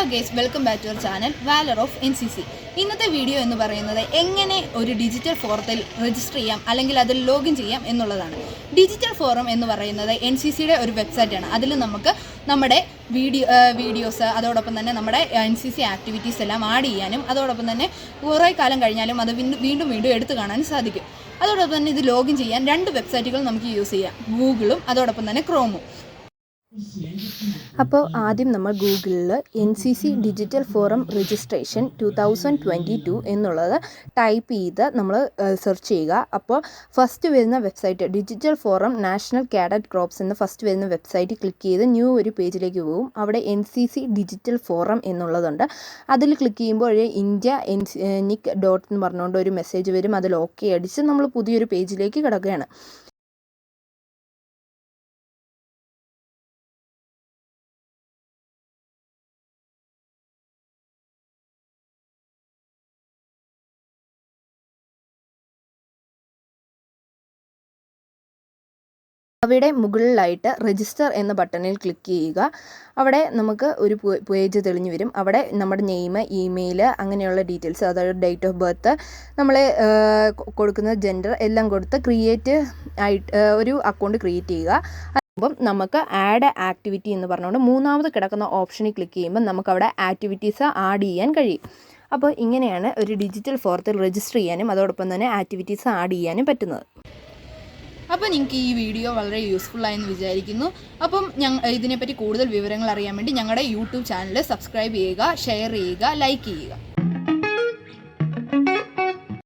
Hello guys, welcome back to our channel Valor of NCC. ഇന്നത്തെ video എന്ന് പറയുന്നത് എങ്ങനെ ഒരു ഡിജിറ്റൽ ഫോറത്തിൽ രജിസ്റ്റർ ചെയ്യാം അല്ലെങ്കിൽ അതിൽ ലോഗിൻ ചെയ്യാം എന്നുള്ളതാണ്. ഡിജിറ്റൽ ഫോറം എന്ന് പറയുന്നത് NCCയുടെ ഒരു വെബ്സൈറ്റാണ്. അതിൽ നമുക്ക് നമ്മുടെ വീഡിയോസ് അതോടൊപ്പം തന്നെ നമ്മുടെ NCC ആക്ടിവിറ്റീസ് എല്ലാം ആഡ് ചെയ്യാനും അതോടൊപ്പം തന്നെ കുറേ കാലം കഴിഞ്ഞാലും അത് വീണ്ടും എടുത്തു കാണാനും സാധിക്കും. അതോടൊപ്പം തന്നെ ഇത് ലോഗിൻ ചെയ്യാൻ രണ്ട് വെബ്സൈറ്റുകൾ നമുക്ക് യൂസ് ചെയ്യാം, ഗൂഗിളും അതോടൊപ്പം തന്നെ ക്രോമും. അപ്പോൾ ആദ്യം നമ്മൾ ഗൂഗിളിൽ NCC ഡിജിറ്റൽ ഫോറം രജിസ്ട്രേഷൻ 2022 എന്നുള്ളത് ടൈപ്പ് ചെയ്ത് നമ്മൾ സെർച്ച് ചെയ്യുക. അപ്പോൾ ഫസ്റ്റ് വരുന്ന website digital forum national cadet crops എന്ന ഫസ്റ്റ് വരുന്ന വെബ്സൈറ്റ് ക്ലിക്ക് ചെയ്ത് ന്യൂ ഒരു പേജിലേക്ക് പോകും. അവിടെ NCC ഡിജിറ്റൽ ഫോറം എന്നുള്ളതുണ്ട്. അതിൽ ക്ലിക്ക് ചെയ്യുമ്പോൾ ഇന്ത്യ NIC ഡോട്ട് എന്ന് പറഞ്ഞുകൊണ്ട് ഒരു മെസ്സേജ് വരും. അതിൽ ഓക്കെ അടിച്ച് നമ്മൾ പുതിയൊരു പേജിലേക്ക് കിടക്കുകയാണ്. അവിടെ മുകളിലായിട്ട് രജിസ്റ്റർ എന്ന ബട്ടണിൽ ക്ലിക്ക് ചെയ്യുക. അവിടെ നമുക്ക് ഒരു പേജ് തെളിഞ്ഞു വരും. അവിടെ നമ്മുടെ നെയിം, ഇമെയിൽ അങ്ങനെയുള്ള ഡീറ്റെയിൽസ്, അതായത് ഡേറ്റ് ഓഫ് ബർത്ത്, നമ്മൾ കൊടുക്കുന്ന ജെൻഡർ എല്ലാം കൊടുത്ത് ക്രിയേറ്റ് ആയിട്ട് ഒരു അക്കൗണ്ട് ക്രിയേറ്റ് ചെയ്യുക. അപ്പം നമുക്ക് ആഡ് ആക്ടിവിറ്റി എന്ന് പറഞ്ഞുകൊണ്ട് മൂന്നാമത് കിടക്കുന്ന ഓപ്ഷനിൽ ക്ലിക്ക് ചെയ്യുമ്പോൾ നമുക്കവിടെ ആക്ടിവിറ്റീസ് ആഡ് ചെയ്യാൻ കഴിയും. അപ്പോൾ ഇങ്ങനെയാണ് ഒരു ഡിജിറ്റൽ ഫോറത്തിൽ രജിസ്റ്റർ ചെയ്യാനും അതോടൊപ്പം തന്നെ ആക്ടിവിറ്റീസ് ആഡ് ചെയ്യാനും പറ്റുന്നത്. അപ്പോൾ നിങ്ങൾക്ക് ഈ വീഡിയോ വളരെ യൂസ്ഫുള്ളായെന്ന് വിചാരിക്കുന്നു. അപ്പം ഇതിനെപ്പറ്റി കൂടുതൽ വിവരങ്ങൾ അറിയാൻ വേണ്ടി ഞങ്ങളുടെ യൂട്യൂബ് ചാനൽ സബ്സ്ക്രൈബ് ചെയ്യുക, ഷെയർ ചെയ്യുക, ലൈക്ക് ചെയ്യുക.